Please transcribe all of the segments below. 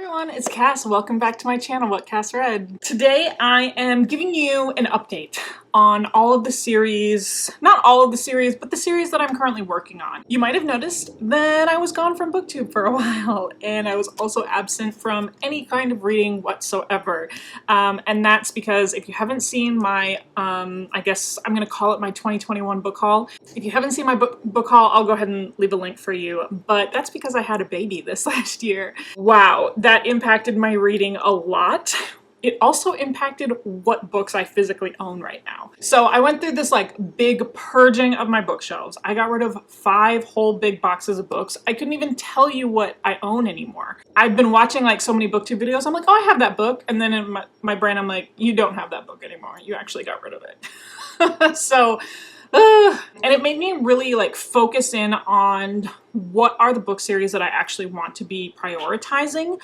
Everyone, it's Cass. Welcome back to my channel, What Cass Read. Today I am giving you an update on all of the series, not all of the series, but the series that I'm currently working on. You might have noticed that I was gone from BookTube for a while, and I was also absent from any kind of reading whatsoever. And that's because if you haven't seen my, I guess I'm gonna call it my 2021 book haul. If you haven't seen my book haul, I'll go ahead and leave a link for you, but that's because I had a baby this last year. Wow, that impacted my reading a lot. It also impacted what books I physically own right now. So I went through this like big purging of my bookshelves. I got rid of 5 whole big boxes of books. I couldn't even tell you what I own anymore. I've been watching like so many BookTube videos. I'm like, oh, I have that book. And then in my brain, I'm like, you don't have that book anymore. You actually got rid of it. So, and it made me really like focus in on what are the book series that I actually want to be prioritizing.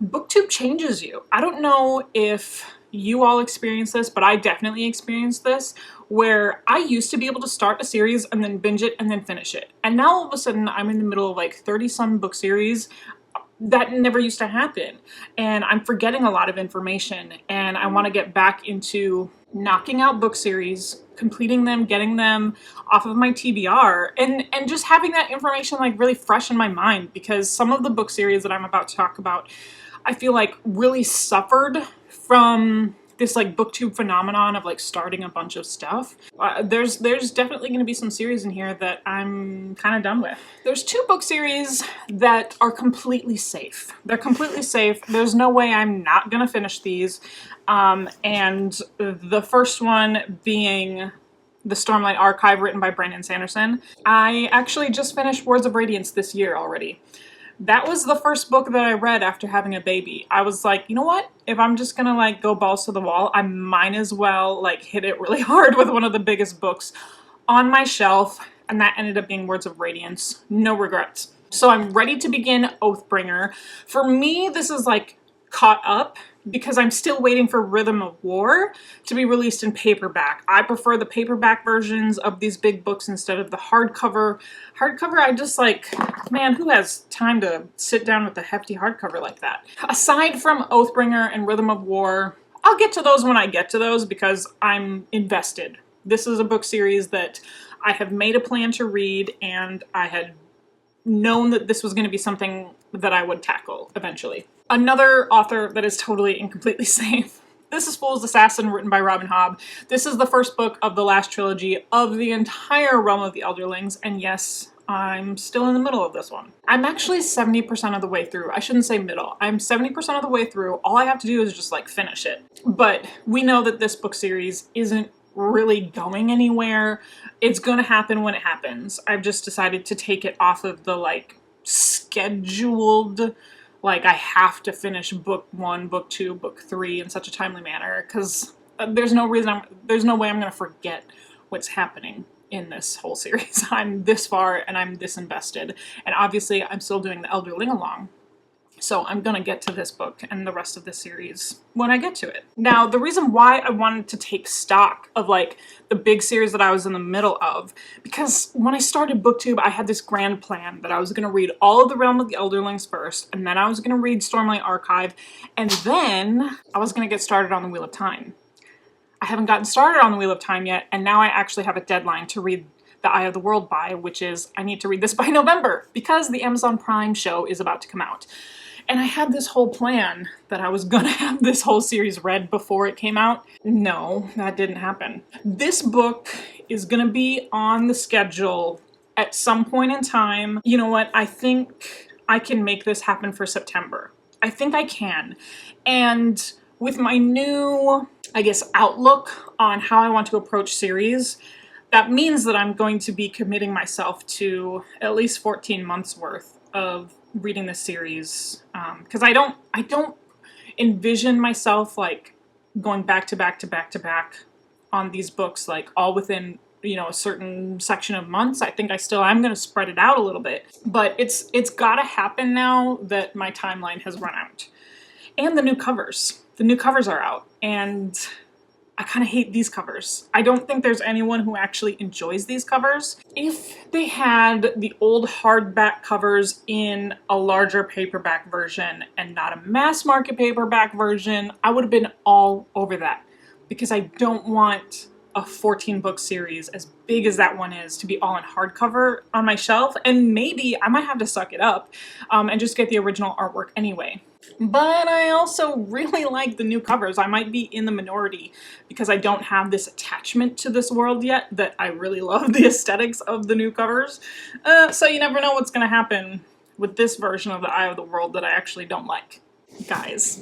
BookTube changes you. I don't know if you all experience this, but I definitely experienced this, where I used to be able to start a series and then binge it and then finish it. And now all of a sudden I'm in the middle of like 30-some book series. That never used to happen. And I'm forgetting a lot of information, and I want to get back into knocking out book series, completing them, getting them off of my TBR, and just having that information like really fresh in my mind, because some of the book series that I'm about to talk about, I feel like really suffered from this like BookTube phenomenon of like starting a bunch of stuff. There's definitely going to be some series in here that I'm kind of done with. There's 2 book series that are completely safe. They're completely safe. There's no way I'm not going to finish these. And the first one being the Stormlight Archive, written by Brandon Sanderson. I actually just finished Words of Radiance this year already. That was the first book that I read after having a baby. I was like, you know what? If I'm just gonna like go balls to the wall, I might as well like hit it really hard with one of the biggest books on my shelf, and that ended up being Words of Radiance. No regrets. So I'm ready to begin Oathbringer. For me, this is like caught up because I'm still waiting for Rhythm of War to be released in paperback. I prefer the paperback versions of these big books instead of the hardcover. Hardcover, I just like, man, who has time to sit down with a hefty hardcover like that? Aside from Oathbringer and Rhythm of War, I'll get to those when I get to those because I'm invested. This is a book series that I have made a plan to read, and I had known that this was going to be something that I would tackle eventually. Another author that is totally and completely safe. This is Fool's Assassin, written by Robin Hobb. This is the first book of the last trilogy of the entire Realm of the Elderlings, and yes, I'm still in the middle of this one. I'm actually 70% of the way through. I shouldn't say middle. I'm 70% of the way through. All I have to do is just like finish it. But we know that this book series isn't really going anywhere. It's gonna happen when it happens. I've just decided to take it off of the like scheduled, like I have to finish book 1, book 2, book 3 in such a timely manner, because there's no way I'm gonna forget what's happening in this whole series. I'm this far and I'm this invested, and obviously I'm still doing the Elderling along. So I'm gonna get to this book and the rest of the series when I get to it. Now, the reason why I wanted to take stock of like the big series that I was in the middle of, because when I started BookTube, I had this grand plan that I was gonna read all of the Realm of the Elderlings first, and then I was gonna read Stormlight Archive, and then I was gonna get started on the Wheel of Time. I haven't gotten started on the Wheel of Time yet, and now I actually have a deadline to read The Eye of the World by, which is I need to read this by November because the Amazon Prime show is about to come out. And I had this whole plan that I was gonna have this whole series read before it came out. No, that didn't happen. This book is gonna be on the schedule at some point in time. You know what? I think I can make this happen for September. I think I can. And with my new, I guess, outlook on how I want to approach series, that means that I'm going to be committing myself to at least 14 months worth of reading this series, because I don't envision myself like going back to back to back to back on these books like all within, you know, a certain section of months. I think I still am going to spread it out a little bit, but it's got to happen now that my timeline has run out. And the new covers are out, and I kind of hate these covers. I don't think there's anyone who actually enjoys these covers. If they had the old hardback covers in a larger paperback version and not a mass market paperback version, I would have been all over that, because I don't want a 14-book series as big as that one is to be all in hardcover on my shelf, and maybe I might have to suck it up and just get the original artwork anyway. But I also really like the new covers. I might be in the minority because I don't have this attachment to this world yet, that I really love the aesthetics of the new covers. So you never know what's going to happen with this version of the Eye of the World that I actually don't like. Guys,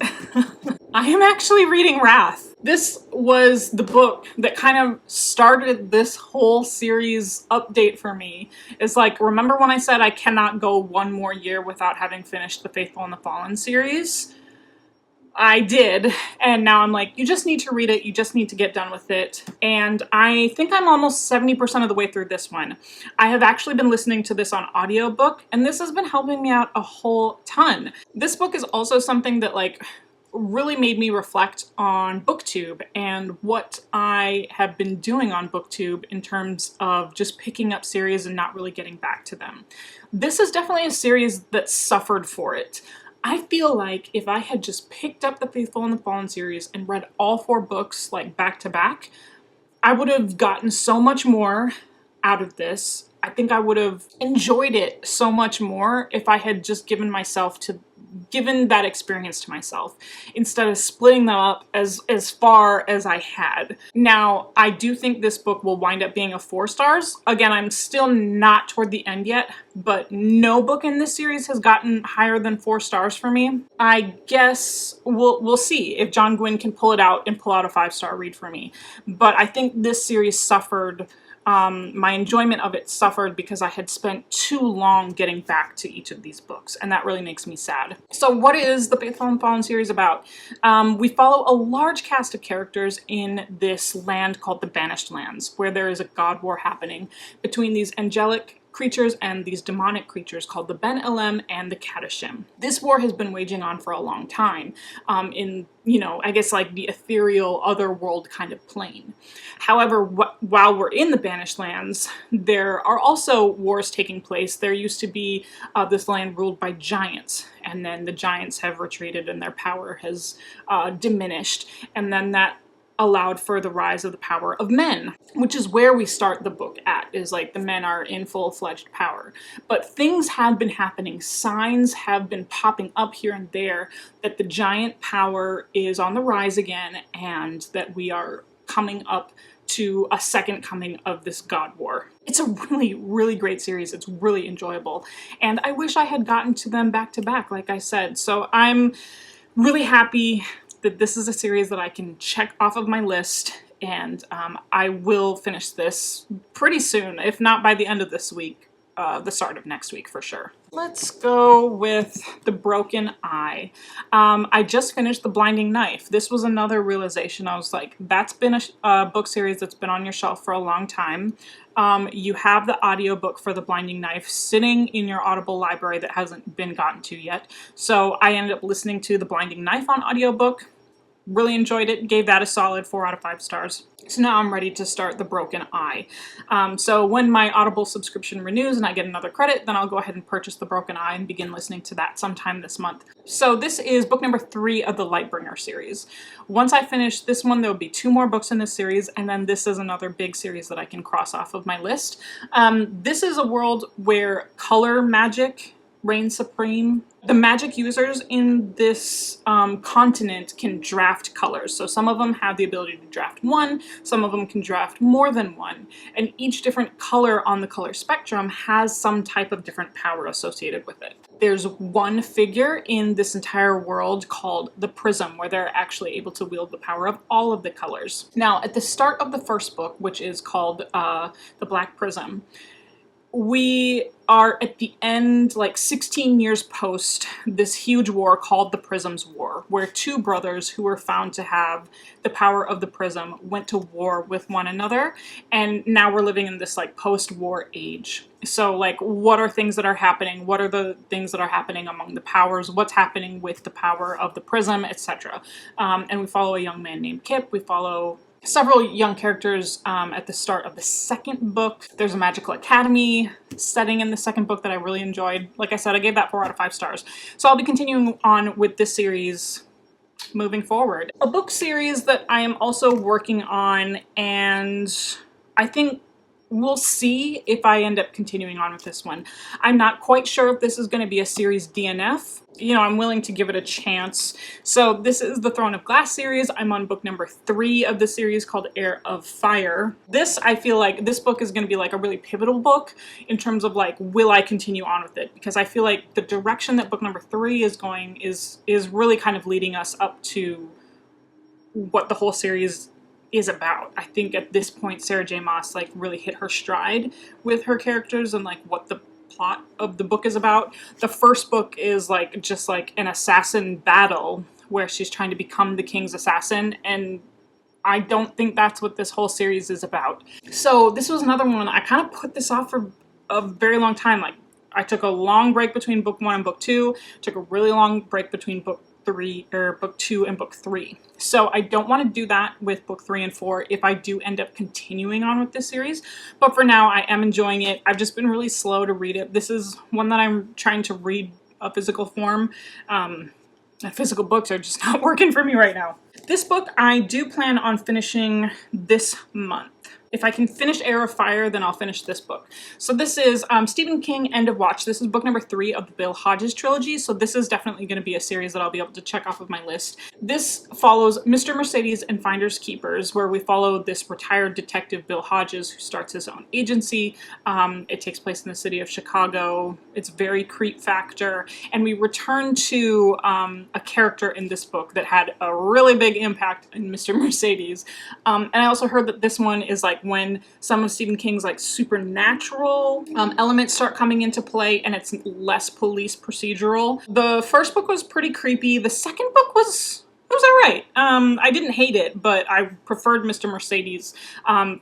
I am actually reading Wrath. This was the book that kind of started this whole series update for me. It's like, remember when I said I cannot go one more year without having finished the Faithful and the Fallen series? I did, and now I'm like, you just need to read it, you just need to get done with it, and I think I'm almost 70% of the way through this one. I have actually been listening to this on audiobook, and this has been helping me out a whole ton. This book is also something that like really made me reflect on BookTube and what I have been doing on BookTube in terms of just picking up series and not really getting back to them. This is definitely a series that suffered for it. I feel like if I had just picked up the Faithful and the Fallen series and read all 4 books like back to back, I would have gotten so much more out of this. I think I would have enjoyed it so much more if I had just given that experience to myself instead of splitting them up as far as I had. Now, I do think this book will wind up being a 4 stars. Again, I'm still not toward the end yet, but no book in this series has gotten higher than 4 stars for me. I guess we'll see if John Gwynne can pull it out and pull out a 5-star read for me. But I think this series suffered. My enjoyment of it suffered because I had spent too long getting back to each of these books, and that really makes me sad. So what is the Faithful and Fallen series about? We follow a large cast of characters in this land called the Banished Lands, where there is a god war happening between these angelic creatures and these demonic creatures called the Ben Elem and the Kadashim. This war has been waging on for a long time in, you know, I guess like the ethereal otherworld kind of plane. However, while we're in the Banished Lands, there are also wars taking place. There used to be this land ruled by giants, and then the giants have retreated and their power has diminished, and then that allowed for the rise of the power of men, which is where we start the book at, is like the men are in full-fledged power. But things have been happening, signs have been popping up here and there that the giant power is on the rise again, and that we are coming up to a second coming of this god war. It's a really, really great series. It's really enjoyable, and I wish I had gotten to them back to back, like I said. So I'm really happy that this is a series that I can check off of my list, and I will finish this pretty soon, if not by the end of this week, the start of next week for sure. Let's go with The Broken Eye. I just finished The Blinding Knife. This was another realization. I was like, that's been a book series that's been on your shelf for a long time. You have the audiobook for The Blinding Knife sitting in your Audible library that hasn't been gotten to yet. So I ended up listening to The Blinding Knife on audiobook. Really enjoyed it, gave that a solid 4 out of 5 stars. So now I'm ready to start The Broken Eye. So when my Audible subscription renews and I get another credit, then I'll go ahead and purchase The Broken Eye and begin listening to that sometime this month. So this is book number 3 of the Lightbringer series. Once I finish this one, there'll be 2 more books in this series, and then this is another big series that I can cross off of my list. This is a world where color magic reigns supreme. The magic users in this continent can draft colors. So some of them have the ability to draft 1, some of them can draft more than 1, and each different color on the color spectrum has some type of different power associated with it. There's one figure in this entire world called the Prism, where they're actually able to wield the power of all of the colors. Now, at the start of the first book, which is called The Black Prism, we are at the end, like 16 years post this huge war called the Prism's War, where 2 brothers who were found to have the power of the prism went to war with one another, and now we're living in this like post-war age. So like, what are things that are happening? What are the things that are happening among the powers? What's happening with the power of the prism, etc. And we follow a young man named Kip. We follow several young characters at the start of the second book. There's a magical academy setting in the second book that I really enjoyed. Like I said, I gave that 4 out of 5 stars. So I'll be continuing on with this series moving forward. A book series that I am also working on, and I think we'll see if I end up continuing on with this one. I'm not quite sure if this is going to be a series DNF. You know, I'm willing to give it a chance. So this is the Throne of Glass series. I'm on book number 3 of the series called Heir of Fire. This, I feel like this book is going to be like a really pivotal book in terms of like, will I continue on with it? Because I feel like the direction that book number 3 is going is really kind of leading us up to what the whole series is about. I think at this point Sarah J Maas like really hit her stride with her characters and like what the plot of the book is about. The first book is like just like an assassin battle where she's trying to become the king's assassin, and I don't think that's what this whole series is about. So this was another one. I kind of put this off for a very long time. Like I took a long break between book 1 and book 2, took a really long break between book 2 and book 3. So I don't want to do that with book 3 and 4 if I do end up continuing on with this series. But for now, I am enjoying it. I've just been really slow to read it. This is one that I'm trying to read a physical form. Physical books are just not working for me right now. This book I do plan on finishing this month. If I can finish Heir of Fire, then I'll finish this book. So this is Stephen King, End of Watch. This is book number 3 of the Bill Hodges trilogy, so this is definitely going to be a series that I'll be able to check off of my list. This follows Mr. Mercedes and Finders Keepers, where we follow this retired detective, Bill Hodges, who starts his own agency. It takes place in the city of Chicago. It's very creep factor, and we return to a character in this book that had a really big impact in Mr. Mercedes. And I also heard that this one is like when some of Stephen King's like supernatural elements start coming into play, and it's less police procedural. The first book was pretty creepy. The second book was alright. I didn't hate it, but I preferred Mr. Mercedes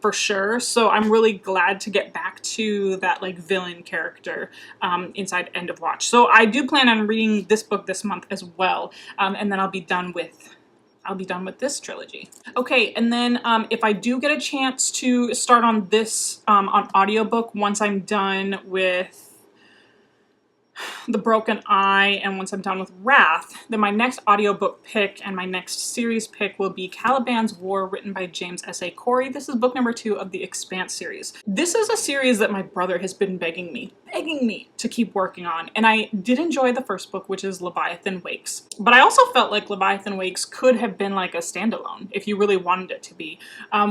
for sure. So I'm really glad to get back to that like villain character inside End of Watch. So I do plan on reading this book this month as well, and then I'll be done with this trilogy. Okay, and then if I do get a chance to start on this on audiobook once I'm done with The Broken Eye and once I'm done with Wrath, then my next audiobook pick and my next series pick will be Calibans War, written by James S.A. Corey. This is book number 2 of the Expanse series. This is a series that my brother has been begging me to keep working on, and I did enjoy the first book, which is Leviathan Wakes. But I also felt like Leviathan Wakes could have been like a standalone if you really wanted it to be,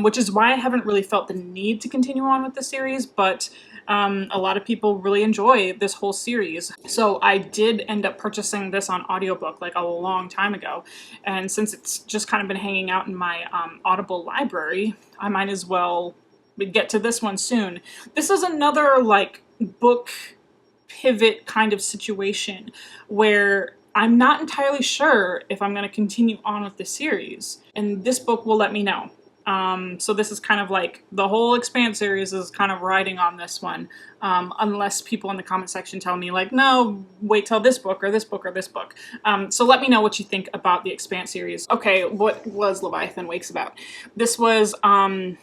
which is why I haven't really felt the need to continue on with the series, but a lot of people really enjoy this whole series. So I did end up purchasing this on audiobook like a long time ago, and since it's just kind of been hanging out in my Audible library, I might as well get to this one soon. This is another like book pivot kind of situation where I'm not entirely sure if I'm going to continue on with the series, and this book will let me know. So this is kind of like the whole Expanse series is kind of riding on this one, unless people in the comment section tell me like, no, wait till this book or this book or this book. So let me know what you think about the Expanse series. Okay, what was Leviathan Wakes about? This was an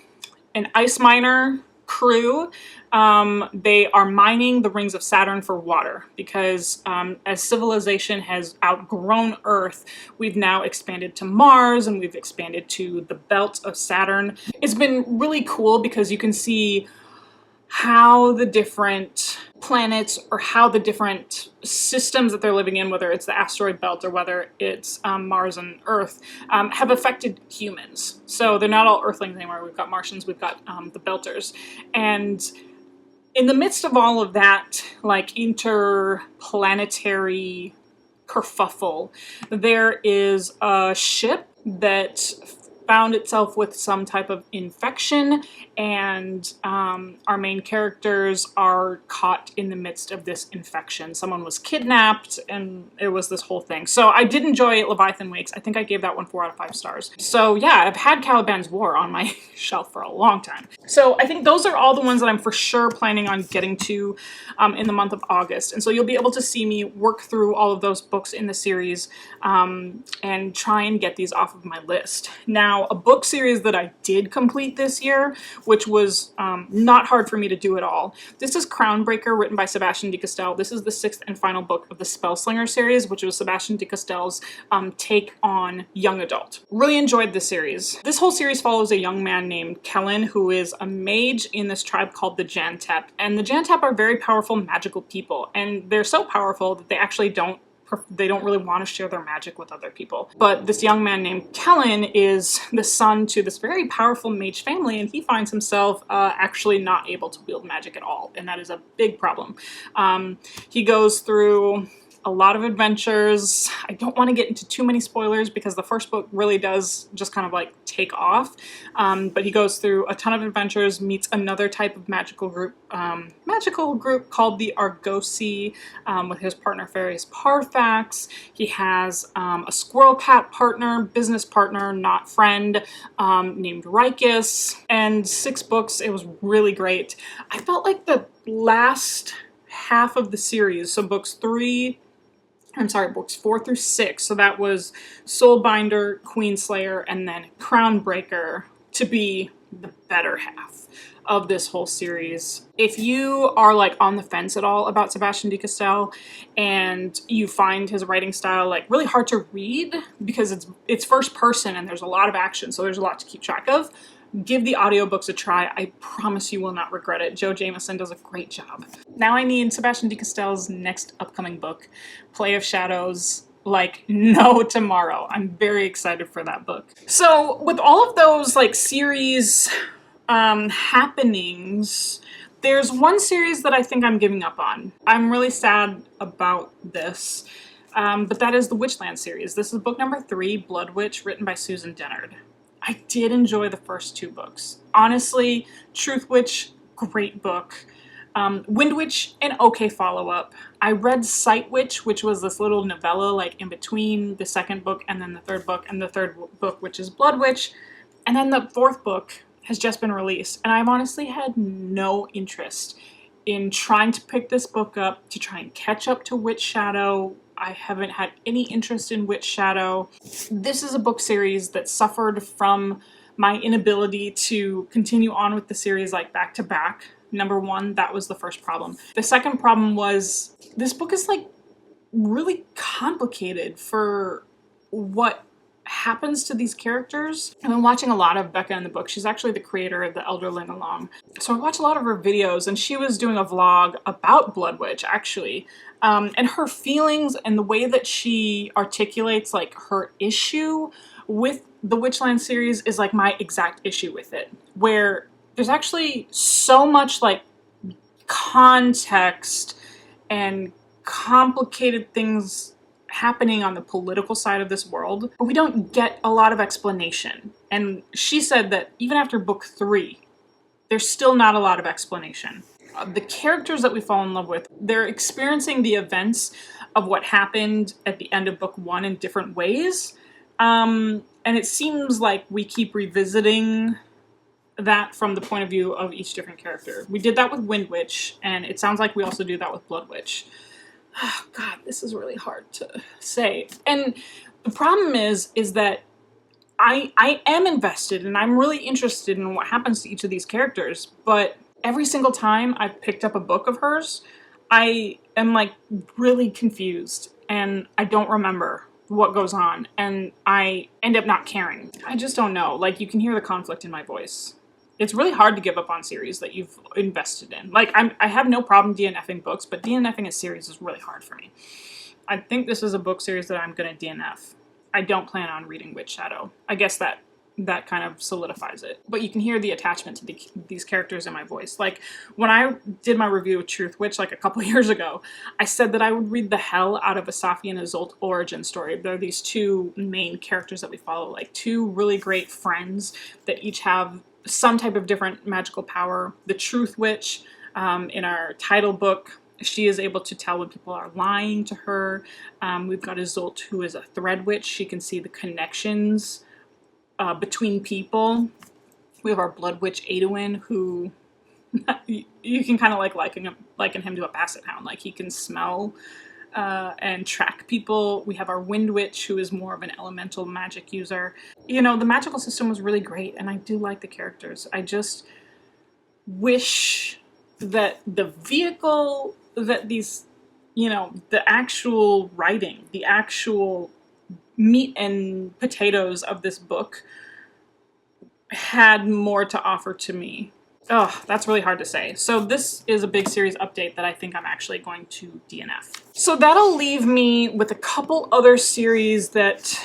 ice miner crew. They are mining the rings of Saturn for water because as civilization has outgrown Earth, we've now expanded to Mars and we've expanded to the belt of Saturn. It's been really cool because you can see how the different planets or how the different systems that they're living in, whether it's the asteroid belt or whether it's Mars and Earth, have affected humans. So they're not all Earthlings anymore. We've got Martians, we've got the Belters. And in the midst of all of that, like interplanetary kerfuffle, there is a ship that found itself with some type of infection, and our main characters are caught in the midst of this infection. Someone was kidnapped, and it was this whole thing. So I did enjoy Leviathan Wakes. I think I gave that one 4 out of 5 stars. So yeah, I've had Calibans War on my shelf for a long time. So I think those are all the ones that I'm for sure planning on getting to in the month of August. And so you'll be able to see me work through all of those books in the series and try and get these off of my list. Now, a book series that I did complete this year, which was not hard for me to do at all. This is Crownbreaker, written by Sebastian de Castell. This is the 6th and final book of the Spellslinger series, which was Sebastian de Castell's take on young adult. Really enjoyed this series. This whole series follows a young man named Kellen, who is a mage in this tribe called the Jantep. And the Jantep are very powerful magical people, and they're so powerful that they actually don't really want to share their magic with other people. But this young man named Kellen is the son to this very powerful mage family, and he finds himself actually not able to wield magic at all, and that is a big problem. He goes through a lot of adventures. I don't want to get into too many spoilers because the first book really does just kind of like take off. But he goes through a ton of adventures, meets another type of magical group called the Argosi with his partner Farius Parfax. He has a squirrel cat partner, business partner, not friend, named Rikus. And 6 books. It was really great. I felt like the last half of the series, so books 4 through 6, so that was Soulbinder, Queenslayer, and then Crownbreaker, to be the better half of this whole series. If you are like on the fence at all about Sebastian de Castell and you find his writing style like really hard to read because it's first person and there's a lot of action, so there's a lot to keep track of, give the audiobooks a try. I promise you will not regret it. Joe Jameson does a great job. Now I need Sebastian de Castell's next upcoming book, Play of Shadows, like no tomorrow. I'm very excited for that book. So with all of those like series happenings, there's one series that I think I'm giving up on. I'm really sad about this, but that is the Witchland series. This is book number 3, Blood Witch, written by Susan Dennard. I did enjoy the first 2 books. Honestly, Truth Witch, great book. Wind Witch, an okay follow-up. I read Sight Witch, which was this little novella like in between the second book and then the third book, and the third book, which is Blood Witch. And then the 4th book has just been released, and I've honestly had no interest in trying to pick this book up to try and catch up to Witch Shadow. I haven't had any interest in Witch Shadow. This is a book series that suffered from my inability to continue on with the series like back to back. Number 1, that was the first problem. The second problem was this book is like really complicated for what happens to these characters. I've been watching a lot of Becca in the Book. She's actually the creator of the Elderling Along. So I watch a lot of her videos, and she was doing a vlog about Blood Witch, actually. And her feelings and the way that she articulates like her issue with the Witchland series is like my exact issue with it, where there's actually so much like context and complicated things happening on the political side of this world, but we don't get a lot of explanation. And she said that even after book 3, there's still not a lot of explanation. The characters that we fall in love with, they're experiencing the events of what happened at the end of book 1 in different ways. And it seems like we keep revisiting that from the point of view of each different character. We did that with Wind Witch, and it sounds like we also do that with Blood Witch. Oh, God, this is really hard to say. And the problem is that I am invested and I'm really interested in what happens to each of these characters, but every single time I've picked up a book of hers, I am like really confused and I don't remember what goes on and I end up not caring. I just don't know. Like, you can hear the conflict in my voice. It's really hard to give up on series that you've invested in. Like, I have no problem DNFing books, but DNFing a series is really hard for me. I think this is a book series that I'm going to DNF. I don't plan on reading Witch Shadow. I guess that that kind of solidifies it. But you can hear the attachment to these characters in my voice. Like, when I did my review of Truth Witch like a couple years ago, I said that I would read the hell out of a Safi and Isolde origin story. They're these two main characters that we follow, like two really great friends that each have some type of different magical power. The Truth Witch, in our title book, she is able to tell when people are lying to her. We've got Isolde, who is a thread witch. She can see the connections between people. We have our blood witch Aedouin, who you can kind of like liken him to a basset hound. Like, he can smell and track people. We have our wind witch, who is more of an elemental magic user. You know, the magical system was really great, and I do like the characters. I just wish that the vehicle that these, you know, the actual writing, the actual meat and potatoes of this book had more to offer to me. Oh, that's really hard to say. So this is a big series update that I think I'm actually going to DNF. So that'll leave me with a couple other series that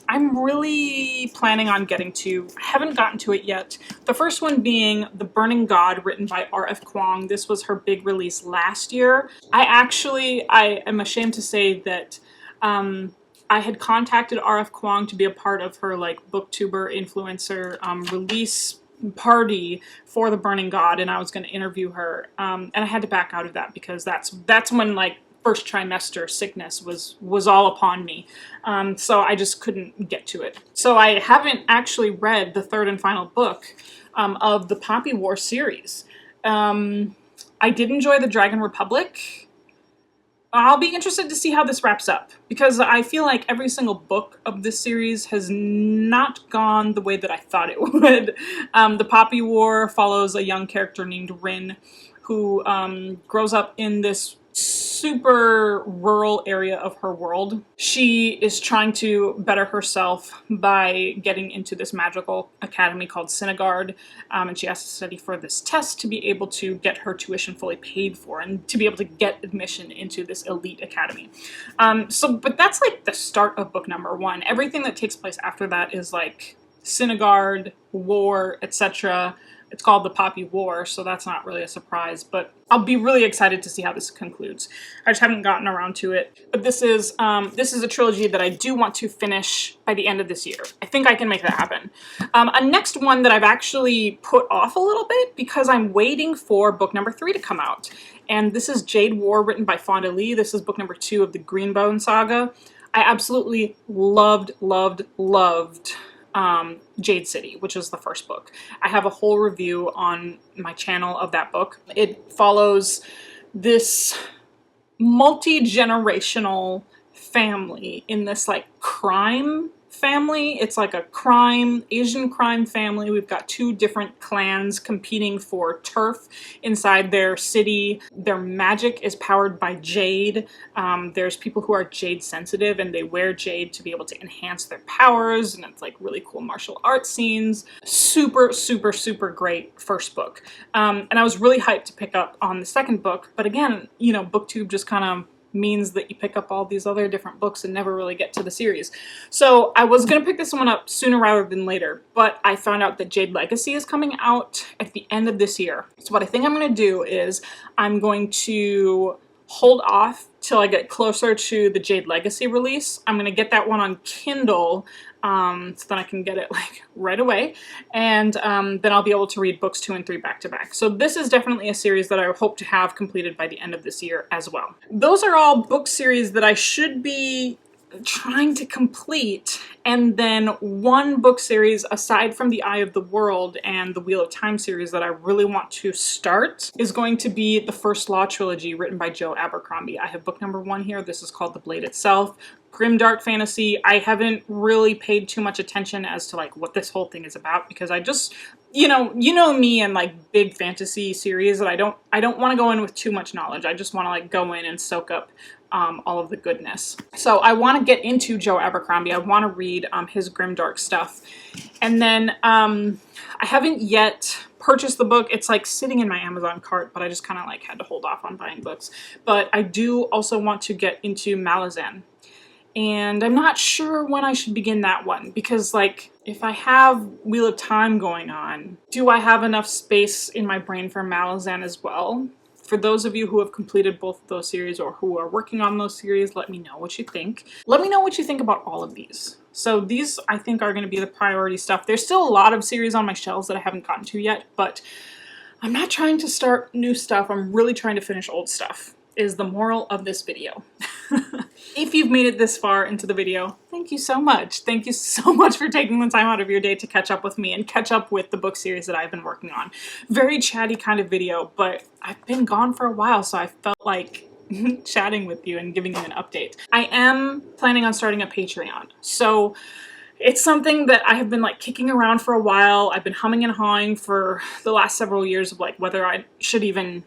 I'm really planning on getting to. I haven't gotten to it yet. The first one being The Burning God, written by R.F. Kuang. This was her big release last year. I am ashamed to say that I had contacted R.F. Kuang to be a part of her like booktuber influencer release party for The Burning God, and I was going to interview her, and I had to back out of that because that's when like first trimester sickness was all upon me, so I just couldn't get to it. So I haven't actually read the third and final book of the Poppy War series. I did enjoy the Dragon Republic. I'll be interested to see how this wraps up, because I feel like every single book of this series has not gone the way that I thought it would. The Poppy War follows a young character named Rin, who grows up in this super rural area of her world. She is trying to better herself by getting into this magical academy called Synagard, and she has to study for this test to be able to get her tuition fully paid for and to be able to get admission into this elite academy. But that's like the start of book number one. Everything that takes place after that is like Synagard, war, etc. It's called the Poppy War, so that's not really a surprise, but I'll be really excited to see how this concludes. I just haven't gotten around to it. But this is a trilogy that I do want to finish by the end of this year. I think I can make that happen. A next one that I've actually put off a little bit because I'm waiting for book number 3 to come out. And this is Jade War, written by Fonda Lee. This is book number 2 of the Greenbone saga. I absolutely loved Jade City, which is the first book. I have a whole review on my channel of that book. It follows this multi-generational family in this like crime family. It's like a Asian crime family. We've got 2 different clans competing for turf inside their city. Their magic is powered by jade. There's people who are jade sensitive and they wear jade to be able to enhance their powers, and it's like really cool martial arts scenes. Super, super, super great first book. And I was really hyped to pick up on the second book, but again, you know, BookTube just kind of means that you pick up all these other different books and never really get to the series. So I was going to pick this one up sooner rather than later, but I found out that Jade Legacy is coming out at the end of this year. So what I think I'm going to do is I'm going to hold off till I get closer to the Jade Legacy release. I'm going to get that one on Kindle, so then I can get it like right away, and then I'll be able to read books 2 and 3 back to back. So this is definitely a series that I hope to have completed by the end of this year as well. Those are all book series that I should be trying to complete, and then one book series aside from the Eye of the World and the Wheel of Time series that I really want to start is going to be the First Law trilogy written by Joe Abercrombie. I have book number 1 here. This is called The Blade Itself. Grimdark fantasy. I haven't really paid too much attention as to like what this whole thing is about, because I just, you know me and like big fantasy series that I don't want to go in with too much knowledge. I just want to like go in and soak up all of the goodness. So I want to get into Joe Abercrombie. I want to read his grimdark stuff. And then I haven't yet purchased the book. It's like sitting in my Amazon cart, but I just kind of like had to hold off on buying books. But I do also want to get into Malazan. and I'm not sure when I should begin that one, because like, if I have Wheel of Time going on, do I have enough space in my brain for Malazan as well? For those of you who have completed both of those series or who are working on those series, let me know what you think. Let me know what you think about all of these. So these, I think, are going to be the priority stuff. There's still a lot of series on my shelves that I haven't gotten to yet, but I'm not trying to start new stuff. I'm really trying to finish old stuff, is the moral of this video. If you've made it this far into the video, thank you so much. Thank you so much for taking the time out of your day to catch up with me and catch up with the book series that I've been working on. Very chatty kind of video, but I've been gone for a while, so I felt like chatting with you and giving you an update. I am planning on starting a Patreon, so it's something that I have been like kicking around for a while. I've been humming and hawing for the last several years of like whether I should even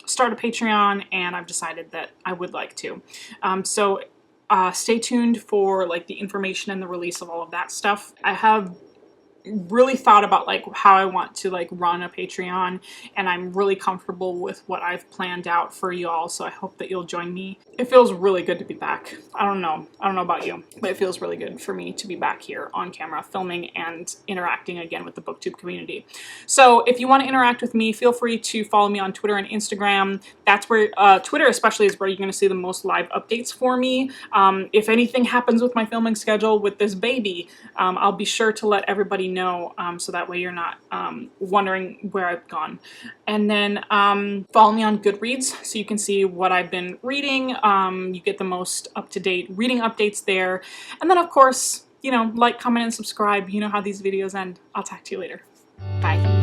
start a Patreon, and I've decided that I would like to. So stay tuned for like the information and the release of all of that stuff. I have really thought about like how I want to like run a Patreon, and I'm really comfortable with what I've planned out for you all, so I hope that you'll join me. It feels really good to be back. I don't know about you, but it feels really good for me to be back here on camera filming and interacting again with the booktube community. So if you want to interact with me, feel free to follow me on Twitter and Instagram. That's where Twitter especially is where you're going to see the most live updates for me. If anything happens with my filming schedule with this baby, I'll be sure to let everybody know, so that way you're not wondering where I've gone. And then follow me on Goodreads so you can see what I've been reading. You get the most up-to-date reading updates there. And then of course, you know, like, comment, and subscribe. You know how these videos end. I'll talk to you later. Bye.